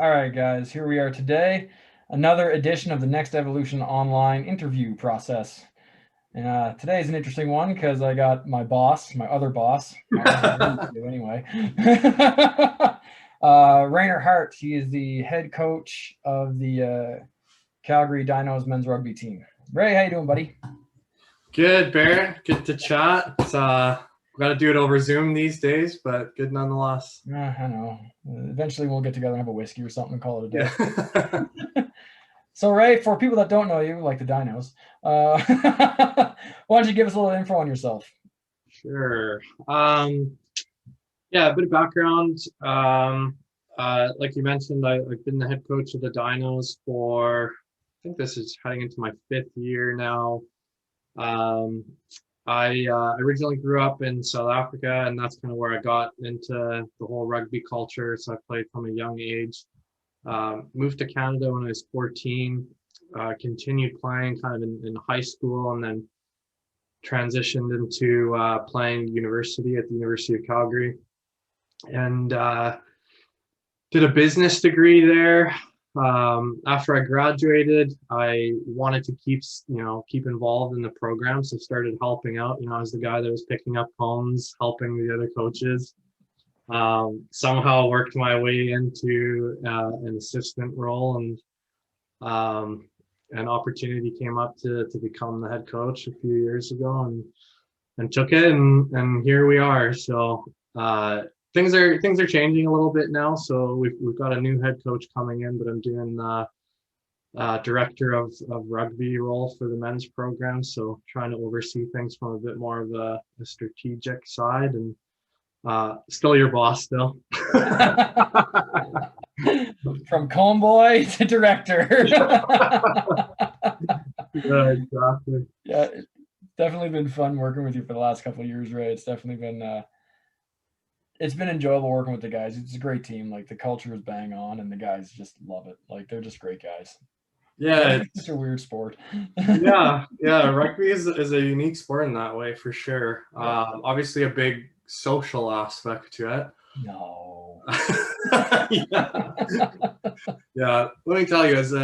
All right, guys, here we are today. Another edition of the Next Evolution online interview process. And today's an interesting one because I got my boss, my other boss, my one I'm used to anyway. Ray Hart. He is the head coach of the Calgary Dinos men's rugby team. Ray, how you doing, buddy? Good, Barrett. Good to chat. Got to do it over Zoom these days, but good nonetheless. I know. Eventually, we'll get together and have a whiskey or something and call it a day. Yeah. So, Ray, for people that don't know you, like the Dinos, why don't you give us a little info on yourself? Sure. Yeah, a bit of background. Like you mentioned, I've been the head coach of the Dinos for, I think this is heading into my 5th year now. I originally grew up in South Africa, and that's kind of where I got into the whole rugby culture. So I played from a young age. Moved to Canada when I was 14, continued playing kind of in high school, and then transitioned into playing university at the University of Calgary, and did a business degree there. After I graduated, I wanted to keep involved in the program, so started helping out. I was the guy that was picking up phones, helping the other coaches. Somehow worked my way into an assistant role, and an opportunity came up to become the head coach a few years ago, and took it, and here we are. So things are changing a little bit now. So we've got a new head coach coming in, but I'm doing the director of rugby role for the men's program. So trying to oversee things from a bit more of a strategic side, and still your boss still. From comboy to director. Yeah, exactly. Yeah, it's definitely been fun working with you for the last couple of years, Ray. It's definitely been it's been enjoyable working with the guys. It's a great team. Like the culture is bang on, and the guys just love it. Like they're just great guys. Yeah, It's such a weird sport. yeah. Rugby is a unique sport in that way, for sure. Yeah. Obviously, a big social aspect to it. No. Yeah. Yeah. Let me tell you, as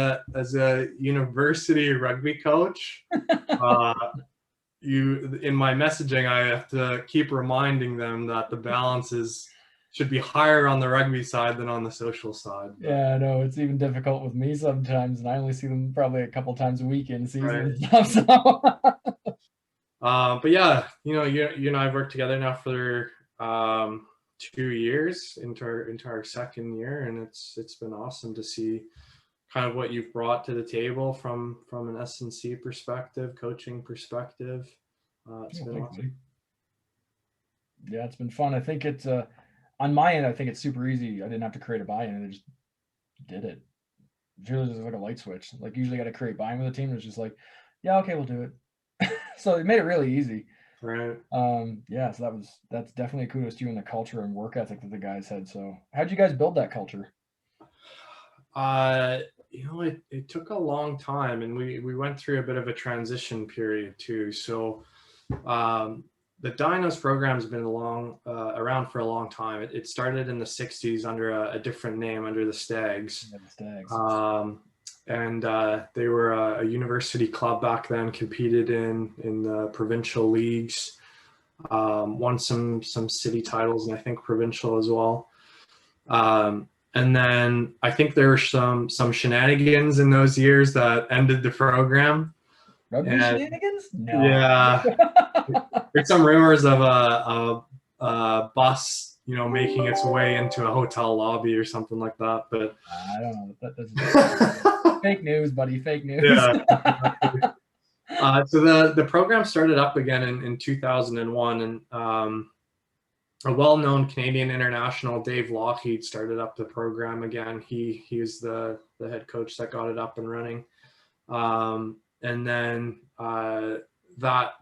a university rugby coach, uh, in my messaging, I have to keep reminding them that the balance should be higher on the rugby side than on the social side. Yeah, I know. It's even difficult with me sometimes, and I only see them probably a couple times a week in season Right. and stuff. So But yeah, you and I have worked together now for 2 years into our second year, and it's been awesome to see kind of what you've brought to the table from an S&C perspective, coaching perspective. It's been awesome. yeah, it's been fun. I think it's on my end. I think it's super easy. I didn't have to create a buy-in, and I just did it. It's really just like a light switch. Like usually, got to create buy-in with a team. It's just like, yeah, okay, we'll do it. So it made it really easy. Right. Yeah, so that's definitely a kudos to you and the culture and work ethic that the guys had. So how'd you guys build that culture? It took a long time, and we went through a bit of a transition period too. So the Dinos program has been around for a long time. It started in the 60s under a different name, under the Stags. Yeah, the Stags. And they were a university club back then, competed in the provincial leagues, won some city titles, and I think provincial as well. And then I think there were some shenanigans in those years that ended the program. Rugby shenanigans? No. Yeah. There's some rumors of a bus, making its way into a hotel lobby or something like that. But I don't know. That's fake news, buddy. Fake news. Yeah. So the program started up again in 2001, and a well-known Canadian international, Dave Lougheed, started up the program again. He was the head coach that got it up and running, and then that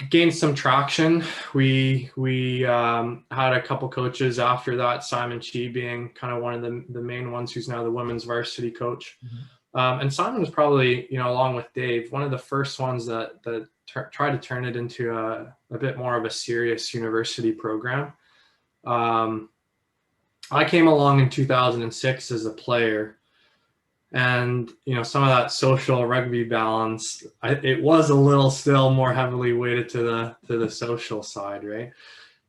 gained some traction. We had a couple coaches after that, Simon Chi being kind of one of the main ones, who's now the women's varsity coach. Mm-hmm. And Simon was probably, along with Dave, one of the first ones that tried to turn it into a bit more of a serious university program. I came along in 2006 as a player, and some of that social rugby balance, it was a little still more heavily weighted to the social side, right?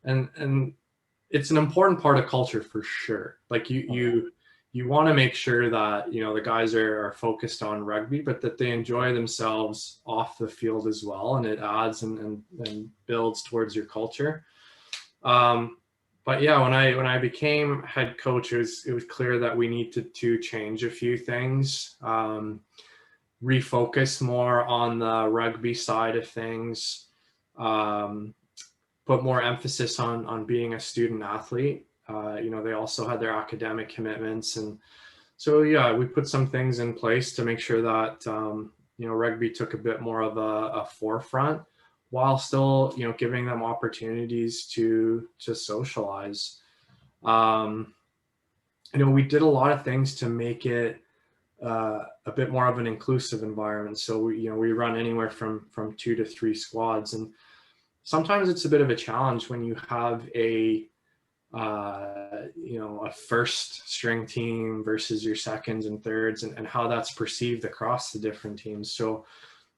And it's an important part of culture for sure. Like you want to make sure that the guys are focused on rugby, but that they enjoy themselves off the field as well, and it adds and builds towards your culture. But yeah, when I became head coach, it was clear that we needed to change a few things, refocus more on the rugby side of things, um, put more emphasis on being a student athlete. They also had their academic commitments, and so yeah, we put some things in place to make sure that rugby took a bit more of a forefront, while still giving them opportunities to socialize. Um, we did a lot of things to make it a bit more of an inclusive environment. So we run anywhere from 2 to 3 squads, and sometimes it's a bit of a challenge when you have a first string team versus your seconds and thirds, and how that's perceived across the different teams. So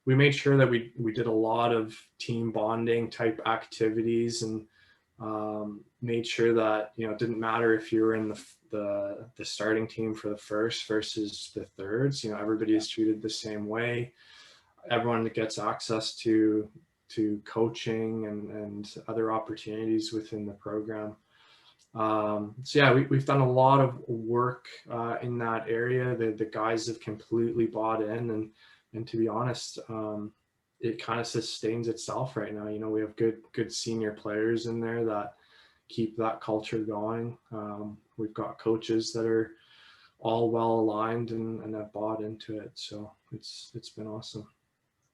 we made sure that we did a lot of team bonding type activities, and made sure that it didn't matter if you were in the starting team for the first versus the thirds. Everybody is treated the same way. Everyone gets access to coaching and other opportunities within the program. So yeah, we've done a lot of work in that area. The guys have completely bought in, and to be honest, it kind of sustains itself right now. We have good senior players in there that keep that culture going. We've got coaches that are all well aligned and have bought into it. So it's been awesome.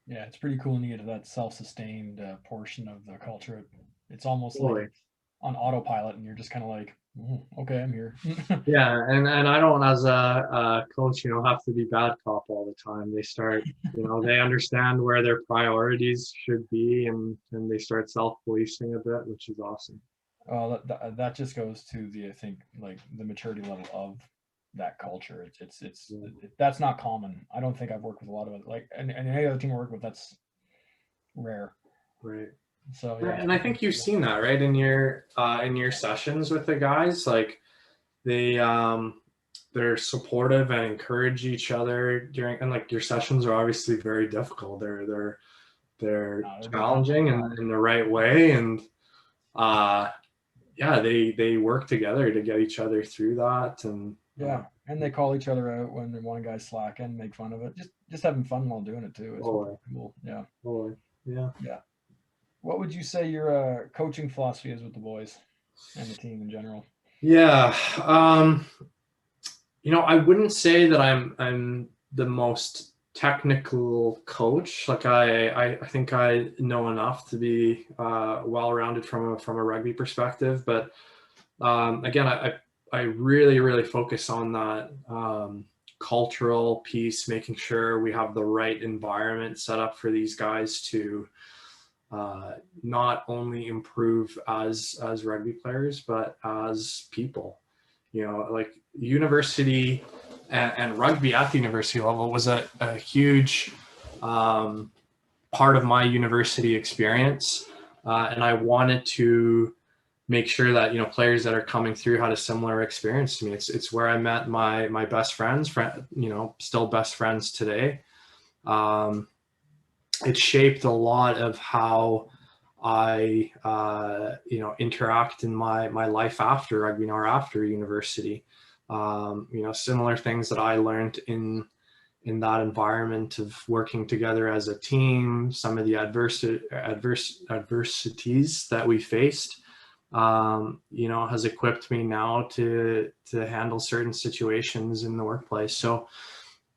Yeah, it's pretty cool when you get to that self-sustained portion of the culture. It's almost like Totally. it's on autopilot, and you're just kind of like, okay, I'm here. Yeah, and I don't, as a coach, have to be bad cop all the time. They start, they understand where their priorities should be, and they start self-policing a bit, which is awesome. Well, that just goes to I think, like the maturity level of that culture. Yeah, That's not common. I don't think I've worked with a lot of it. Like, and any other team I work with, that's rare. right. So yeah, it's And I pretty think you've cool. seen that, right, in your sessions with the guys. Like they they're supportive and encourage each other during, and like your sessions are obviously very difficult. They're They're difficult. challenging in the right way, and uh yeah, they work together to get each other through that, and Yeah, and they call each other out when one guy's slacking, make fun of it. Just having fun while doing it too. It's pretty totally, cool. Yeah, totally, yeah. yeah. What would you say your coaching philosophy is with the boys and the team in general? Yeah, I wouldn't say that I'm the most technical coach. Like I think I know enough to be well-rounded from a rugby perspective, but again, I really focus on that cultural piece, making sure we have the right environment set up for these guys to not only improve as rugby players, but as people. Like university and rugby at the university level was a huge part of my university experience, and I wanted to make sure that players that are coming through had a similar experience to me. It's where I met my best friends, still best friends today. Um, it shaped a lot of how I interact in my life after rugby or after university. Similar things that I learned in that environment of working together as a team, some of the adversities that we faced, has equipped me now to handle certain situations in the workplace. So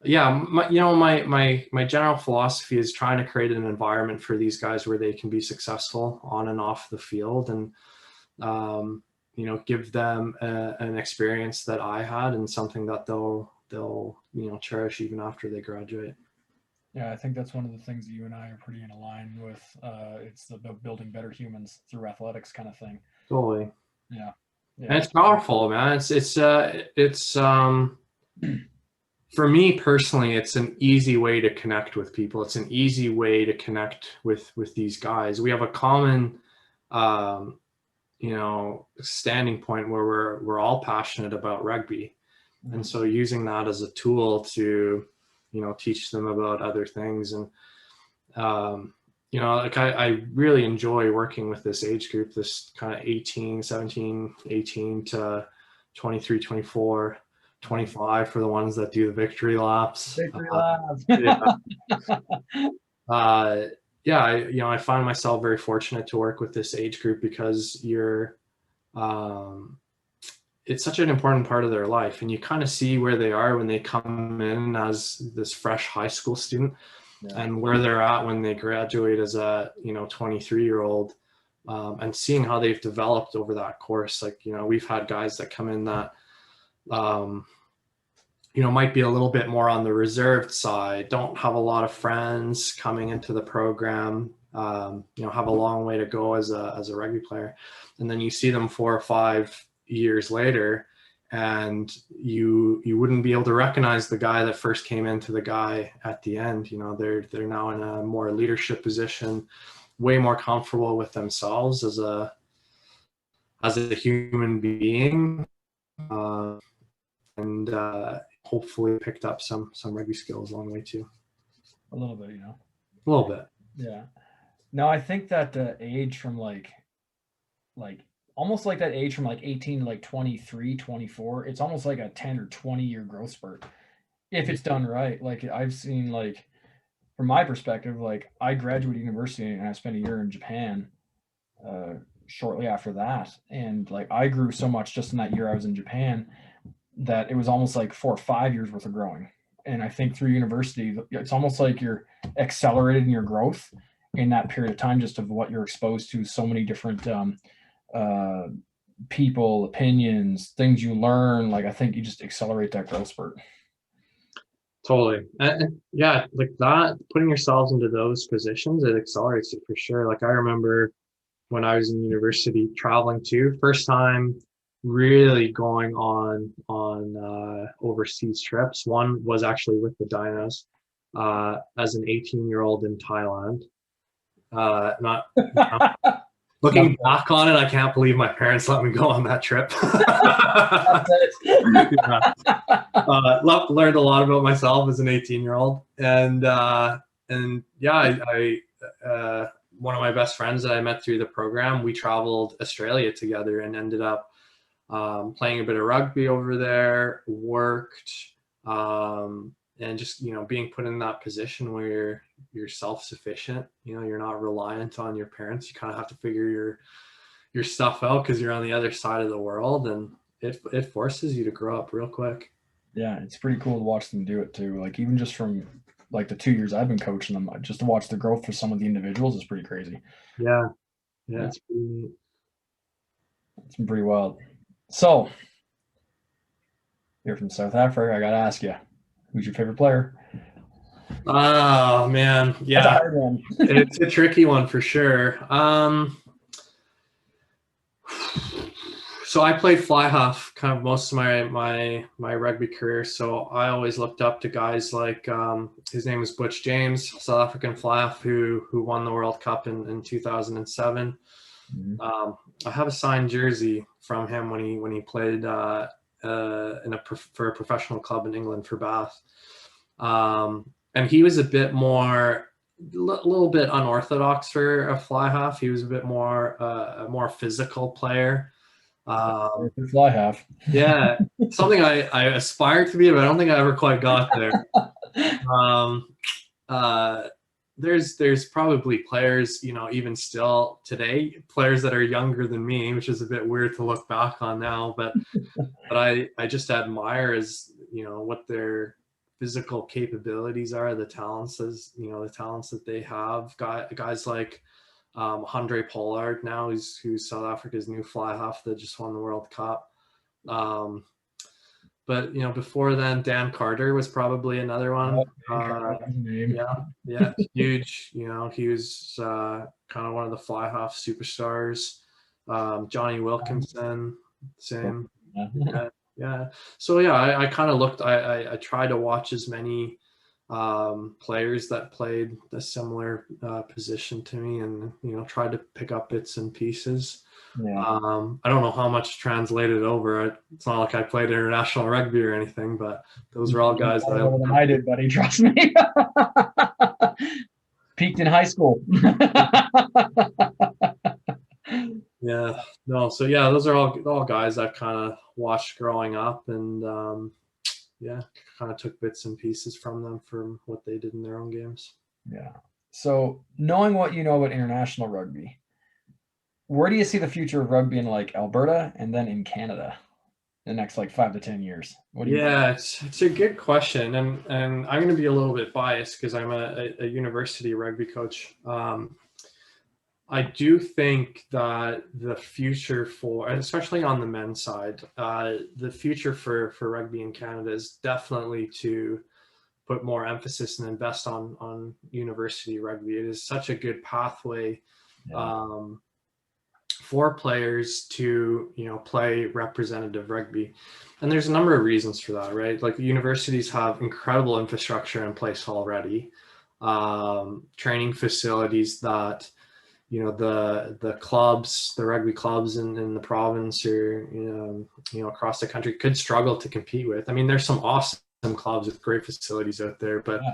yeah, my general philosophy is trying to create an environment for these guys where they can be successful on and off the field, and give them an experience that I had, and something that they'll cherish even after they graduate. Yeah, I think that's one of the things that you and I are pretty in line with. It's the building better humans through athletics kind of thing. Totally. Yeah. Yeah, And it's powerful, man. It's for me personally, it's an easy way to connect with people. It's an easy way to connect with these guys. We have a common, um, standing point where we're all passionate about rugby, and so using that as a tool to, teach them about other things. And like I really enjoy working with this age group, this kind of 18 to 23, 24, 25 for the ones that do the victory laps. Victory laps. Uh, yeah, I find myself very fortunate to work with this age group because it's such an important part of their life, and you kind of see where they are when they come in as this fresh high school student, and where they're at when they graduate as a 23-year-old, and seeing how they've developed over that course. Like, we've had guys that come in that might be a little bit more on the reserved side, don't have a lot of friends coming into the program, have a long way to go as a rugby player. And then you see them 4 or 5 years later, and you wouldn't be able to recognize the guy that first came into the guy at the end. They're now in a more leadership position, way more comfortable with themselves as a human being, and hopefully picked up some rugby skills along the way too. A little bit, A little bit. Yeah. No, I think that the age from like almost like that age from like 18 to like 23, 24, it's almost like a 10 or 20-year growth spurt if it's done right. Like, I've seen, like, from my perspective, like, I graduated university and I spent a year in Japan shortly after that, and like I grew so much just in that year I was in Japan that it was almost like 4 or 5 years worth of growing. And I think through university, it's almost like you're accelerated in your growth in that period of time, just of what you're exposed to, so many different people, opinions, things you learn. Like, I think you just accelerate that growth spurt. Totally. Yeah, like that, putting yourselves into those positions, it accelerates it for sure. Like, I remember when I was in university traveling too, first time really going on overseas trips. One was actually with the Dinos, as an 18-year-old in Thailand. Not looking back on it, I can't believe my parents let me go on that trip. Learned a lot about myself as an 18-year-old, and yeah, I one of my best friends that I met through the program, we traveled Australia together and ended up playing a bit of rugby over there, worked, and just, being put in that position where you're self-sufficient, you're not reliant on your parents. You kind of have to figure your stuff out because you're on the other side of the world, and it forces you to grow up real quick. Yeah, it's pretty cool to watch them do it too. Like, even just from like the 2 years I've been coaching them, just to watch the growth for some of the individuals is pretty crazy. Yeah. It's been pretty wild. So, you're from South Africa. I gotta ask you, who's your favorite player? Oh man, yeah, that's a hard one. It's a tricky one for sure. So I played fly half kind of most of my rugby career. So I always looked up to guys like, his name is Butch James, South African fly half, who won the World Cup in 2007. Mm-hmm. I have a signed jersey from him when he played for a professional club in England for Bath. And he was a little bit unorthodox for a fly half. He was a bit more a more physical player. Fly half. Yeah, something I aspired to be, but I don't think I ever quite got there. There's probably players, even still today, players that are younger than me, which is a bit weird to look back on now, but I just admire as, what their physical capabilities are, the talents that they have. Guys like Andre Pollard now, who's South Africa's new fly half that just won the World Cup. But before then, Dan Carter was probably another one. Yeah, huge. He was kind of one of the fly half superstars. Johnny Wilkinson, Same. Yeah. Yeah. Yeah. So yeah, I kind of looked. I tried to watch as many players that played a similar position to me, and tried to pick up bits and pieces. Yeah. I don't know how much translated over. It's not like I played international rugby or anything, but those are all guys that I Better looked than up I to. did, buddy. Trust me. Peaked in high school. Yeah, no, so yeah, those are all guys I've kind of watched growing up, and yeah, kind of took bits and pieces from them from what they did in their own games. Yeah. So knowing what you know about international rugby, where do you see the future of rugby in like Alberta and then in Canada the next like 5 to 10 years? What do you think? Yeah, it's a good question, and I'm going to be a little bit biased because I'm a university rugby coach. I do think that the future for, especially on the men's side, the future for rugby in Canada is definitely to put more emphasis and invest on university rugby. It is such a good pathway Yeah. um, for players to play representative rugby, and there's a number of reasons for that, right? Like universities have incredible infrastructure in place already, training facilities that the clubs, the rugby clubs in the province or across the country could struggle to compete with. I mean, there's some awesome clubs with great facilities out there, but Yeah.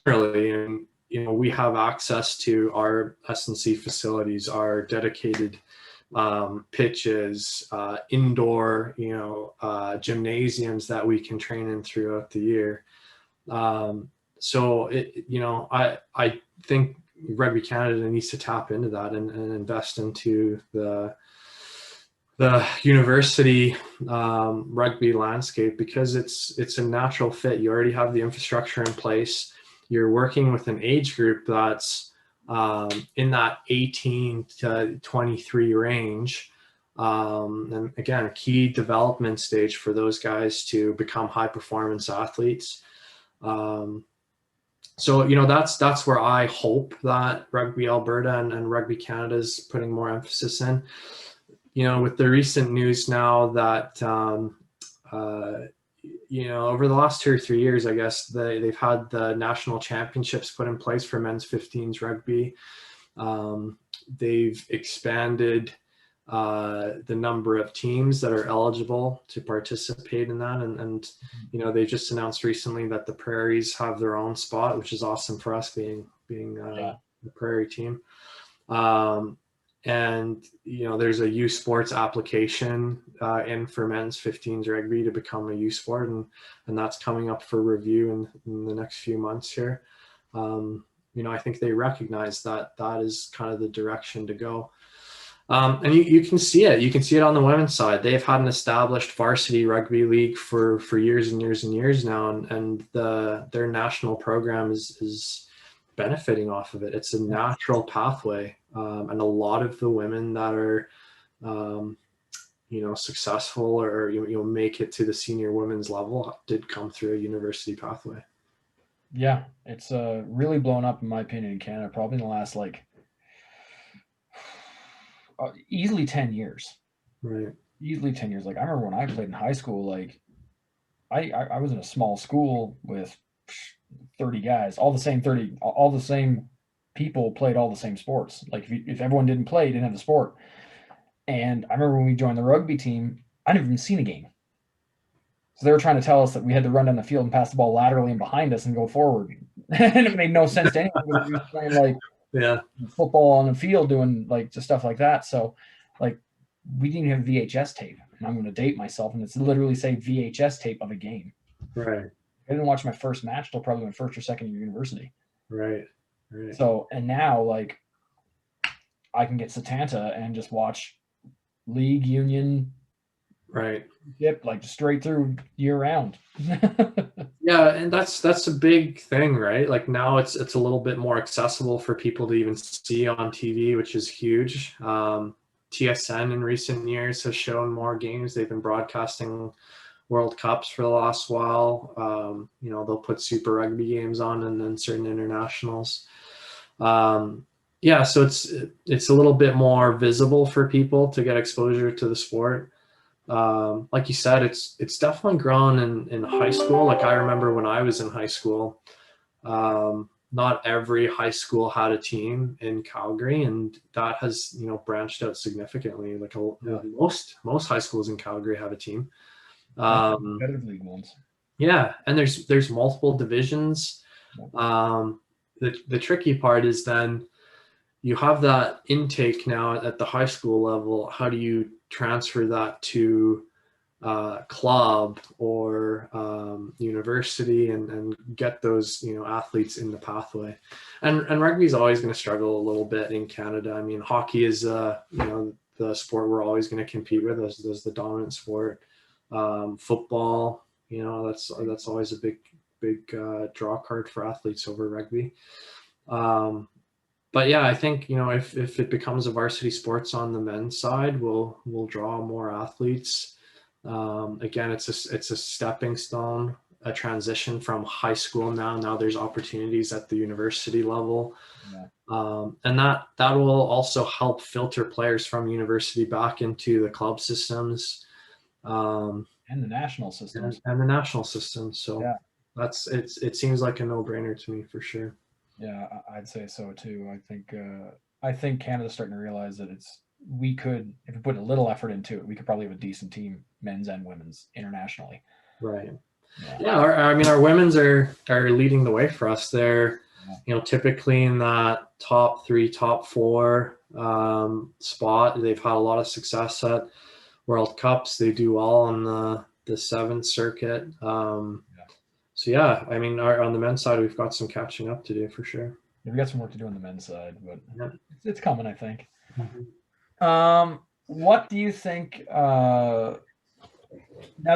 generally, and we have access to our S&C facilities, our dedicated pitches, indoor gymnasiums that we can train in throughout the year. So I think Rugby Canada needs to tap into that and invest into the university rugby landscape, because it's a natural fit. You already have the infrastructure in place. You're working with an age group that's in that 18 to 23 range. And again, a key development stage for those guys to become high performance athletes. So that's where I hope that Rugby Alberta and Rugby Canada is putting more emphasis in. With the recent news now that over the last 2 or 3 years, I guess they've had the national championships put in place for men's 15s rugby. They've expanded the number of teams that are eligible to participate in that, and they just announced recently that the Prairies have their own spot, which is awesome for us being the Prairie team. And there's a U Sports application in for men's 15s rugby to become a U Sport, and that's coming up for review in the next few months here. I think they recognize that is kind of the direction to go. And you can see it. You can see it on the women's side. They've had an established varsity rugby league for years and years and years now, and their national program is benefiting off of it. It's a natural pathway, and a lot of the women that are successful or you'll make it to the senior women's level did come through a university pathway. Yeah, it's really blown up in my opinion in Canada, probably in the last easily 10 years. Right. Easily 10 years. Like I remember when I played in high school, like I was in a small school with 30 guys, all the same people played all the same sports. Like if everyone didn't play, you didn't have the sport. And I remember when we joined the rugby team, I never even seen a game. So they were trying to tell us that we had to run down the field and pass the ball laterally and behind us and go forward. And it made no sense to anyone. We were playing football on the field doing just stuff like that. So we didn't have VHS tape. And I'm going to date myself, and it's literally say VHS tape of a game. Right. I didn't watch my first match till probably my first or second year university. Right. So, and now I can get Satanta and just watch league, union, right. Yep, straight through year round. Yeah, and that's a big thing, right? Like now it's a little bit more accessible for people to even see on TV, which is huge. TSN in recent years has shown more games. They've been broadcasting World Cups for the last while. They'll put Super Rugby games on and then certain internationals. Yeah, so it's a little bit more visible for people to get exposure to the sport. Like you said, it's definitely grown in high school. Like I remember when I was in high school, not every high school had a team in Calgary, and that has branched out significantly. Like Yeah, most high schools in Calgary have a team. and Um, competitive league ones. yeah, and there's multiple divisions. Yeah. The tricky part is then you have that intake now at the high school level. How do you transfer that to club or university and get those athletes in the pathway? And rugby is always going to struggle a little bit in Canada. I mean, hockey is the sport we're always going to compete with as the dominant sport. Football, that's always a big draw card for athletes over rugby. But yeah, I think if it becomes a varsity sports on the men's side, we'll draw more athletes. Again, it's a stepping stone, a transition from high school now. Now there's opportunities at the university level, Yeah. and that will also help filter players from university back into the club systems, um, And the national systems. and the national system. So Yeah. it seems like a no brainer to me for sure. Yeah, I'd say so too. I think Canada's starting to realize that we could, if we put a little effort into it, we could probably have a decent team, men's and women's, internationally. Right. Yeah. Yeah, I mean, our women's are leading the way for us. They're, Yeah. typically in that top three, top four spot. They've had a lot of success at World Cups. They do well on the seventh circuit. Yeah. So yeah, I mean, on the men's side, we've got some catching up to do for sure. We got some work to do on the men's side, but Yeah. it's coming, I think. Mhm. What do you think? Now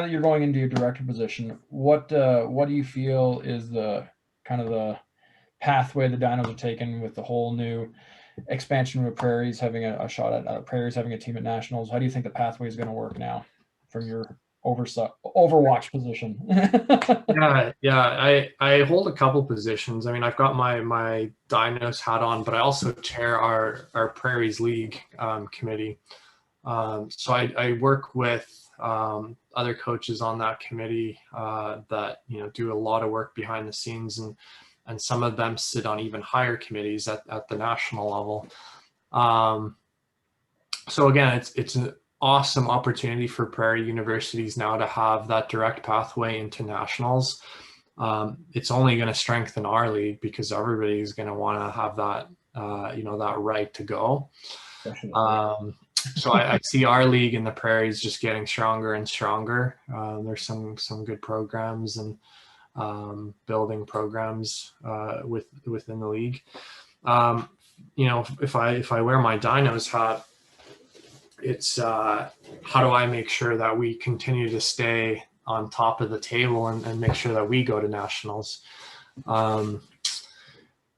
that you're going into your director position, what do you feel is the kind of the pathway the Dinos are taking with the whole new expansion with Prairies having a shot at Prairies having a team at nationals? How do you think the pathway is going to work now from your overwatch position? Yeah. I hold a couple positions. I mean, I've got my Dinos hat on, but I also chair our Prairies League committee. So I work with other coaches on that committee that do a lot of work behind the scenes, and some of them sit on even higher committees at the national level. So again, it's an awesome opportunity for Prairie universities now to have that direct pathway into nationals. It's only going to strengthen our league because everybody is going to want to have that that right to go. So I see our league in the Prairies just getting stronger and stronger. There's some good programs and building programs within the league. If I wear my Dinos hat, it's how do I make sure that we continue to stay on top of the table and make sure that we go to nationals.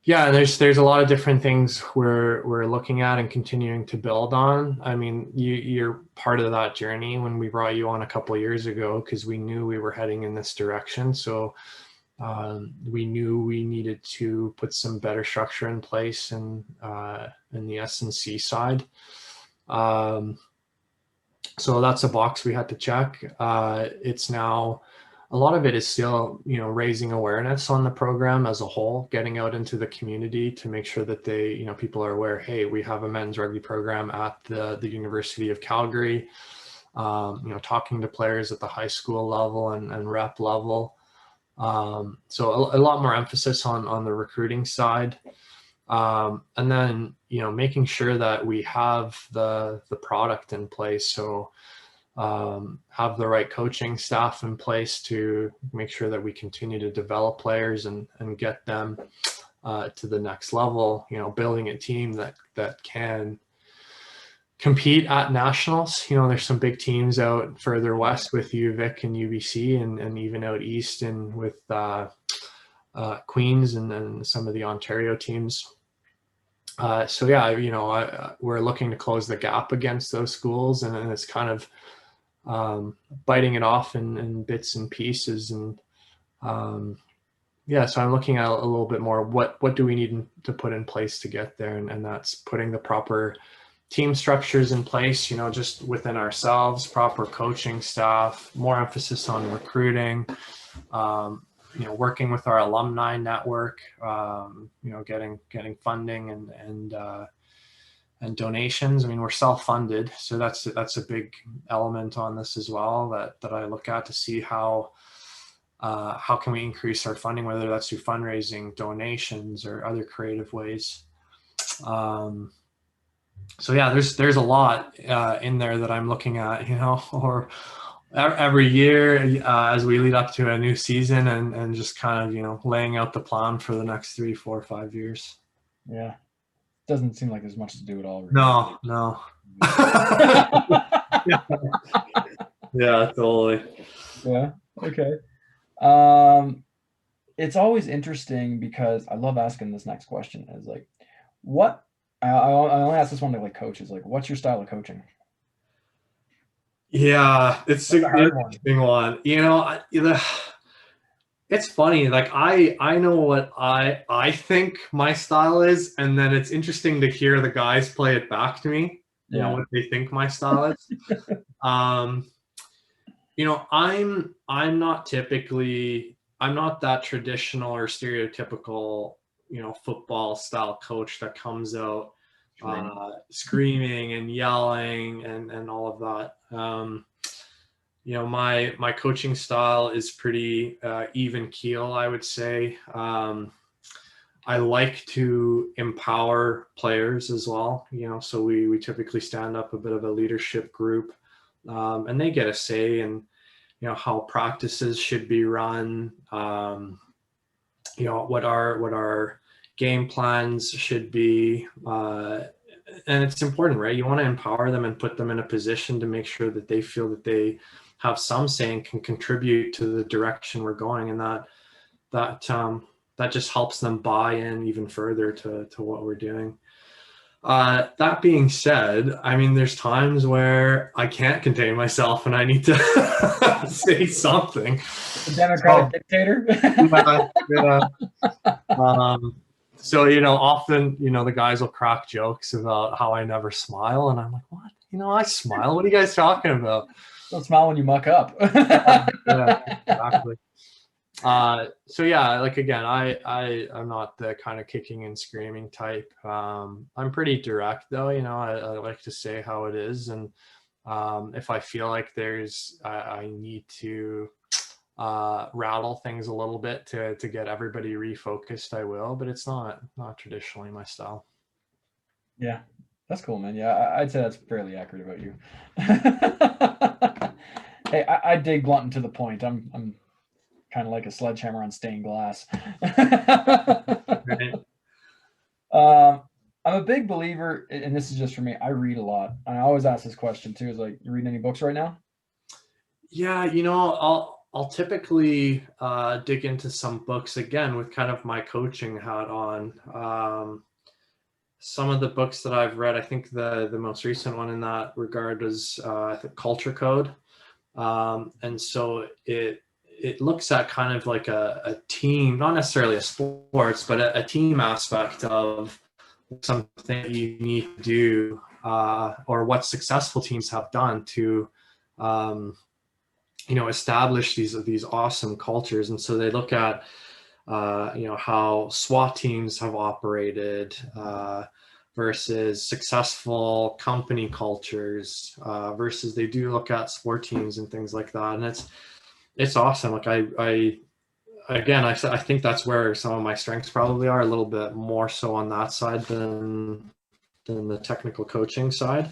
Yeah, there's a lot of different things we're looking at and continuing to build on. I mean, you're part of that journey when we brought you on a couple of years ago because we knew we were heading in this direction. So we knew we needed to put some better structure in place in the S&C side. So that's a box we had to check. It's now, a lot of it is still, raising awareness on the program as a whole, getting out into the community to make sure that people are aware, hey, we have a men's rugby program at the University of Calgary, talking to players at the high school level and rep level. So a lot more emphasis on the recruiting side. And then, making sure that we have the product in place. So have the right coaching staff in place to make sure that we continue to develop players and get them to the next level, building a team that can compete at nationals. There's some big teams out further west with UVic and UBC and even out east and with Queens and then some of the Ontario teams. So yeah, we're looking to close the gap against those schools, and it's kind of biting it off in bits and pieces. And yeah, so I'm looking at a little bit more what do we need to put in place to get there, and that's putting the proper team structures in place, you know, just within ourselves, proper coaching staff, more emphasis on recruiting, you know, working with our alumni network, you know, getting funding and donations. I mean, we're self-funded, so that's a big element on this as well that I look at to see how can we increase our funding, whether that's through fundraising, donations, or other creative ways. So yeah, there's a lot in there that I'm looking at, you know, or every year as we lead up to a new season, and just kind of, you know, laying out the plan for the next 3, 4, 5 years. Yeah. Doesn't seem like there's much to do at all. Really. No. Yeah. Yeah, totally. Yeah. Okay. It's always interesting because I love asking this next question is like, what, I only ask this one to like coaches, like, what's your style of coaching? Yeah, it's That's an a hard one. interesting one. You know, it's funny. Like I know what I think my style is, and then it's interesting to hear the guys play it back to me. You know, Yeah. what they think my style is. You know, I'm not that traditional or stereotypical, you know, football style coach that comes out screaming and yelling and all of that. You know, my coaching style is pretty even keel, I would say. I like to empower players as well, you know, so we typically stand up a bit of a leadership group, and they get a say in, you know, how practices should be run, you know, what our game plans should be, and it's important, right? You want to empower them and put them in a position to make sure that they feel that they have some say and can contribute to the direction we're going, and that just helps them buy in even further to what we're doing. That being said, I mean, there's times where I can't contain myself and I need to say something. The Democratic dictator. Yeah. So, you know, often, you know, the guys will crack jokes about how I never smile, and I'm like, what? You know, I smile. What are you guys talking about? Don't smile when you muck up. Yeah, exactly. So yeah, like again, I'm not the kind of kicking and screaming type. I'm pretty direct though, you know, I like to say how it is. And if I feel like I need to rattle things a little bit to get everybody refocused, I will, but it's not traditionally my style. Yeah, that's cool, man. Yeah, I'd say that's fairly accurate about you. Hey, I dig blunt and to the point. I'm kind of like a sledgehammer on stained glass. Right. I'm a big believer, and this is just for me. I read a lot, and I always ask this question too: is like, you reading any books right now? Yeah, you know, I'll typically dig into some books again with kind of my coaching hat on. Some of the books that I've read, I think the most recent one in that regard was Culture Code, and so it looks at kind of like a team, not necessarily a sports, but a team aspect of something you need to do, or what successful teams have done to you know, establish these awesome cultures. And so they look at you know, how SWAT teams have operated versus successful company cultures, versus they do look at sport teams and things like that. And it's awesome. Like I think that's where some of my strengths probably are, a little bit more so on that side than the technical coaching side.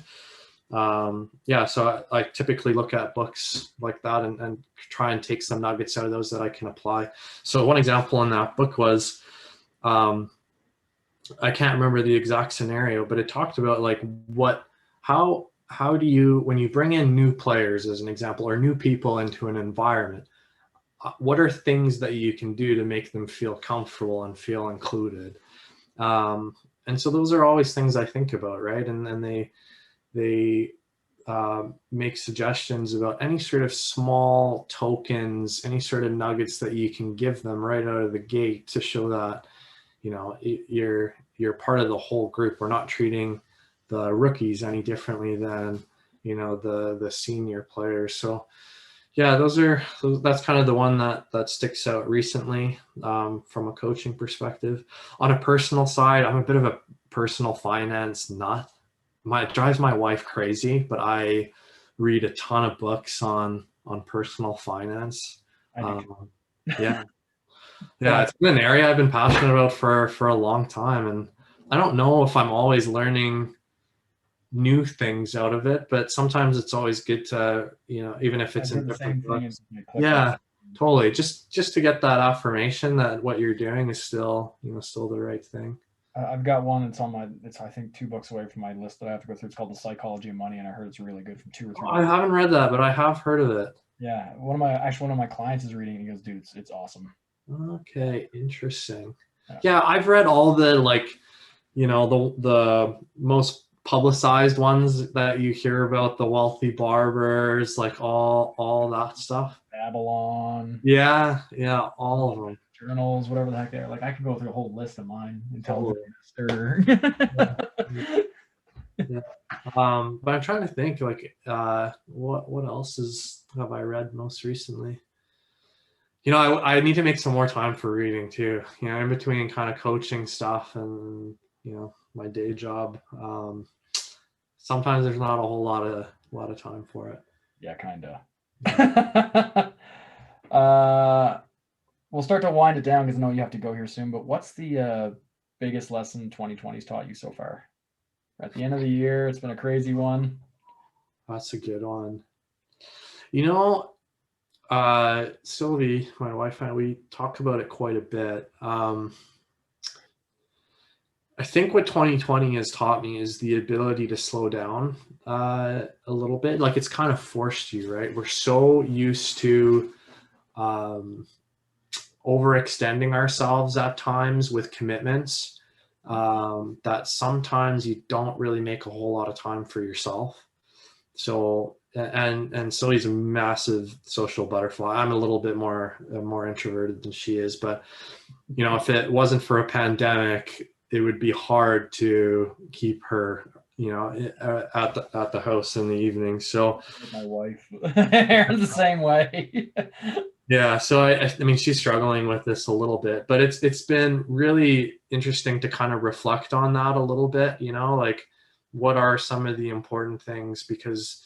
Yeah, so I typically look at books like that and try and take some nuggets out of those that I can apply. So one example in that book was, I can't remember the exact scenario, but it talked about like how do you, when you bring in new players as an example, or new people into an environment, what are things that you can do to make them feel comfortable and feel included? And so those are always things I think about, right? And then they make suggestions about any sort of small tokens, any sort of nuggets that you can give them right out of the gate to show that, you know, you're part of the whole group. We're not treating the rookies any differently than, you know, the senior players. So yeah, that's kind of the one that sticks out recently, from a coaching perspective. On a personal side, I'm a bit of a personal finance nut. It drives my wife crazy, but I read a ton of books on personal finance. Yeah. Yeah, it's been an area I've been passionate about for a long time, and I don't know if I'm always learning new things out of it, but sometimes it's always good to, you know, even if it's in different books. Yeah, totally. Just to get that affirmation that what you're doing is still, you know, still the right thing. I've got one that's it's I think 2 books away from my list that I have to go through. It's called The Psychology of Money, and I heard it's really good from 2 or 3. I haven't read that, but I have heard of it. Yeah, one of my clients is reading, and he goes, "Dude, it's awesome." Okay, interesting. Yeah, I've read all the, like, you know, the most publicized ones that you hear about, the wealthy barbers, like all that stuff. Babylon. Yeah, all of them. Journals, whatever the heck they are. Like, I could go through a whole list of mine. Intelligent Investor. Yeah. But I'm trying to think, like, what else have I read most recently? You know, I need to make some more time for reading too. You know, in between kind of coaching stuff and, you know, my day job. Sometimes there's not a whole lot of time for it. Yeah, kind of. We'll start to wind it down because I know you have to go here soon. But what's the biggest lesson 2020's taught you so far? We're at the end of the year. It's been a crazy one. That's a good one. You know, Sylvie, my wife, and I, we talk about it quite a bit. I think what 2020 has taught me is the ability to slow down a little bit. Like, it's kind of forced you, right? We're so used to overextending ourselves at times with commitments that sometimes you don't really make a whole lot of time for yourself. So, and Sylvie's a massive social butterfly. I'm a little bit more introverted than she is, but, you know, if it wasn't for a pandemic, it would be hard to keep her, you know, at the house in the evening. So my wife, the same way. Yeah, so I mean, she's struggling with this a little bit, but it's been really interesting to kind of reflect on that a little bit. You know, like, what are some of the important things? Because,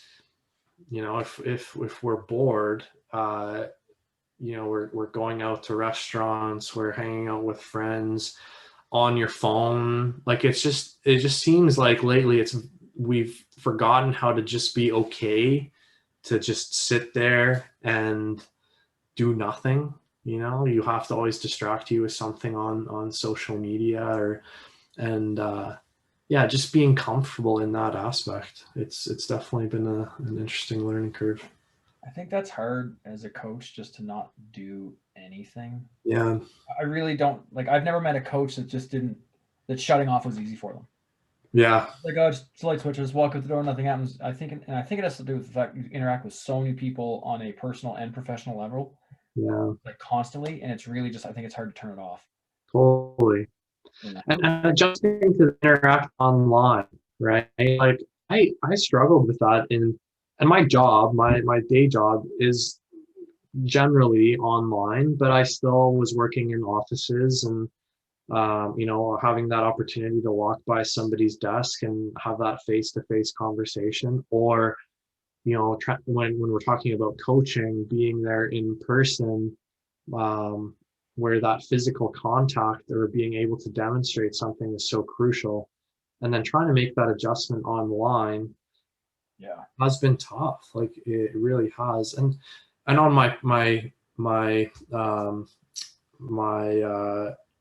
you know, if we're bored, you know, we're going out to restaurants, we're hanging out with friends, on your phone. Like, it just seems like lately we've forgotten how to just be okay to just sit there and do nothing. You know, you have to always distract you with something on social media yeah, just being comfortable in that aspect. It's definitely been an interesting learning curve. I think that's hard as a coach, just to not do anything. Yeah. I really don't, like, I've never met a coach that shutting off was easy for them. Yeah. Like, oh, just light switch, just walk out the door, nothing happens. I think it has to do with the fact you interact with so many people on a personal and professional level. Yeah. Like, constantly, and it's really just, I think it's hard to turn it off. Totally. Yeah. And adjusting to interact online, right? Like, I struggled with that and my job, my day job is generally online, but I still was working in offices and, you know, having that opportunity to walk by somebody's desk and have that face-to-face conversation, or, you know, when we're talking about coaching, being there in person, where that physical contact or being able to demonstrate something is so crucial. And then trying to make that adjustment online, yeah, has been tough. Like, it really has. And on my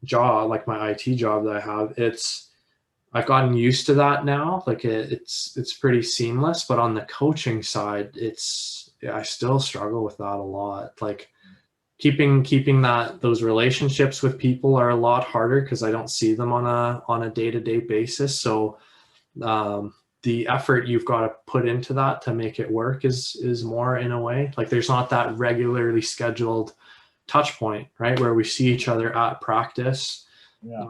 job, like my IT job that I have, I've gotten used to that now. Like, it's pretty seamless, but on the coaching side, I still struggle with that a lot. Like, keeping those relationships with people are a lot harder because I don't see them on a day-to-day basis. So the effort you've got to put into that to make it work is more, in a way. Like there's not that regularly scheduled touch point, right, where we see each other at practice, Yeah.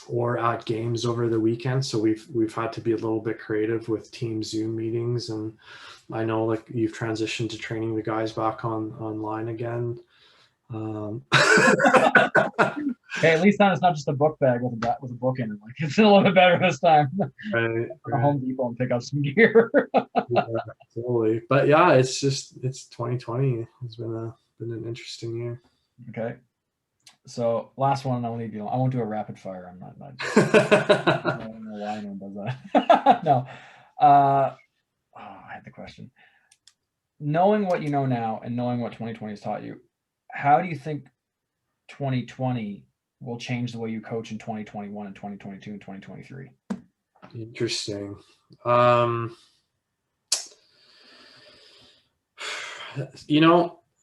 Or at games over the weekend. So we've had to be a little bit creative with team Zoom meetings, and I know like you've transitioned to training the guys back online again. Hey, at least now it's not just a book bag with a book in it. Like it's a little bit better this time. Right, Go to Home Depot and pick up some gear. yeah, totally. But yeah, it's 2020. It's been an interesting year. Okay. So last one, I won't do a rapid fire. I don't know why anyone does that. No. I had the question. Knowing what you know now and knowing what 2020 has taught you, how do you think 2020 will change the way you coach in 2021 and 2022 and 2023? Interesting.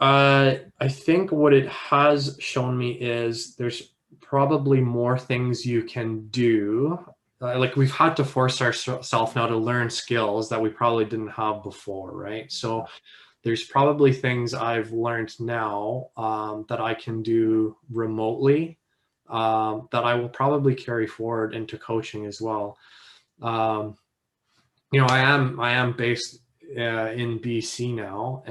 I think what it has shown me is there's probably more things you can do. Like we've had to force ourselves now to learn skills that we probably didn't have before, right? So there's probably things I've learned now that I can do remotely that I will probably carry forward into coaching as well. I am based in BC now,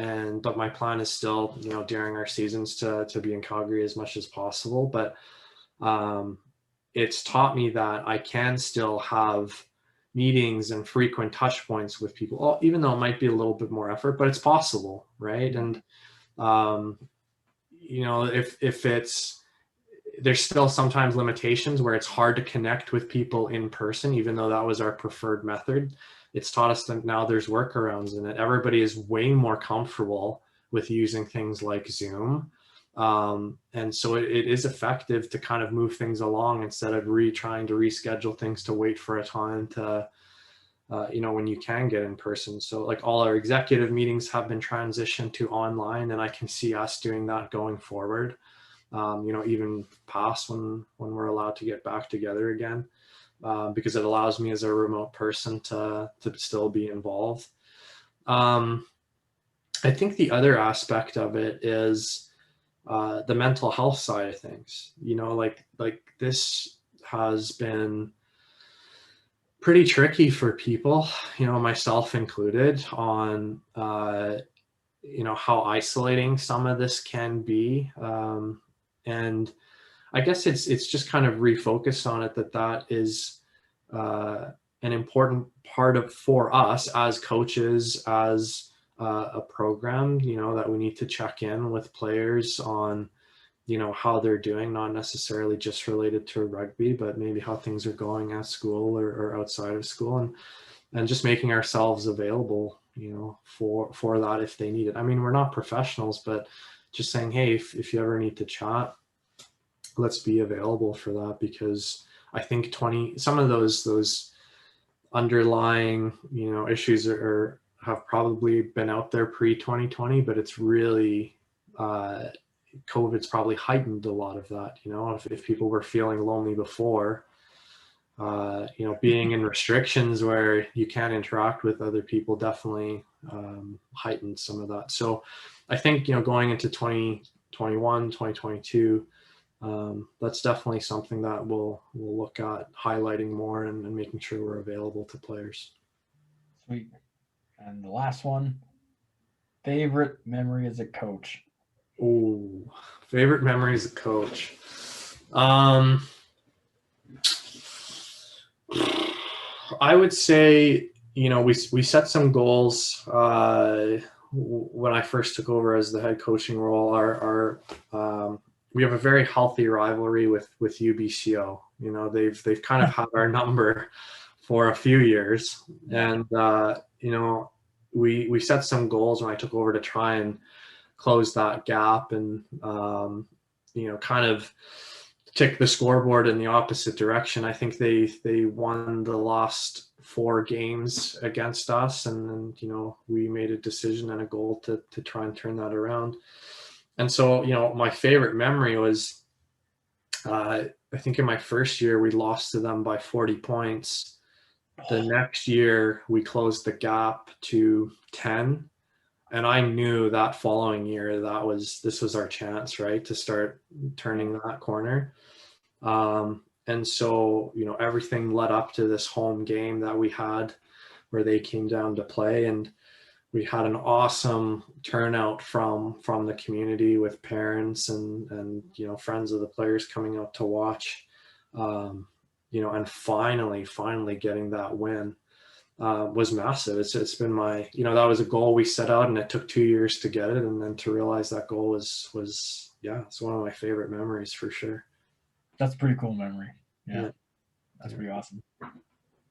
but my plan is still, during our seasons to be in Calgary as much as possible. But it's taught me that I can still have meetings and frequent touch points with people, even though it might be a little bit more effort, but it's possible, right? And if there's still sometimes limitations where it's hard to connect with people in person, even though that was our preferred method. It's taught us that now there's workarounds in it. Everybody is way more comfortable with using things like Zoom. And so it is effective to kind of move things along instead of trying to reschedule things to wait for a time to, when you can get in person. So like all our executive meetings have been transitioned to online, and I can see us doing that going forward. Even past when we're allowed to get back together again, because it allows me as a remote person to still be involved. I think the other aspect of it is the mental health side of things. Like this has been pretty tricky for people, myself included, on how isolating some of this can be. And I guess it's just kind of refocused on it that is an important part for us as coaches, as a program, that we need to check in with players on, how they're doing, not necessarily just related to rugby, but maybe how things are going at school or outside of school, and just making ourselves available, for that if they need it. I mean, we're not professionals, but just saying, hey, if you ever need to chat, let's be available for that, because I think some of those underlying, issues have probably been out there pre-2020, but it's really, COVID's probably heightened a lot of that. If people were feeling lonely before, being in restrictions where you can't interact with other people definitely heightened some of that. So I think, going into 2021, 2022, that's definitely something that we'll look at highlighting more and making sure we're available to players. Sweet. And the last one, favorite memory as a coach. Oh, favorite memory as a coach. I would say, we set some goals when I first took over as the head coaching role. We have a very healthy rivalry with UBCO. They've kind of had our number for a few years, and we set some goals when I took over to try and close that gap, and kind of tick the scoreboard in the opposite direction. I think they won the last 4 games against us, and we made a decision and a goal to try and turn that around. And so, my favorite memory was, I think in my first year, we lost to them by 40 points. the next year we closed the gap to 10. And I knew that following year this was our chance, right, to start turning that corner. And so, everything led up to this home game that we had where they came down to play, and we had an awesome turnout from the community with parents and friends of the players coming out to watch, and finally getting that win was massive. It's been that was a goal we set out, and it took 2 years to get it, and then to realize that goal was it's one of my favorite memories for sure. That's a pretty cool memory. Yeah. That's pretty awesome.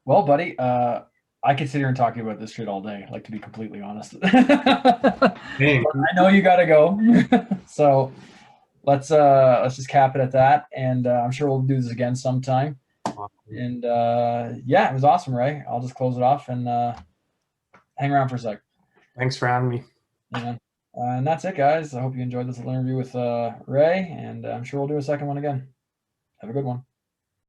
Well, buddy, I could sit here and talk to you about this shit all day, like, to be completely honest. I know you got to go. So let's just cap it at that. And I'm sure we'll do this again sometime. And it was awesome, Ray. I'll just close it off and hang around for a sec. Thanks for having me. Yeah. And that's it, guys. I hope you enjoyed this little interview with Ray, and I'm sure we'll do a second one again. Have a good one.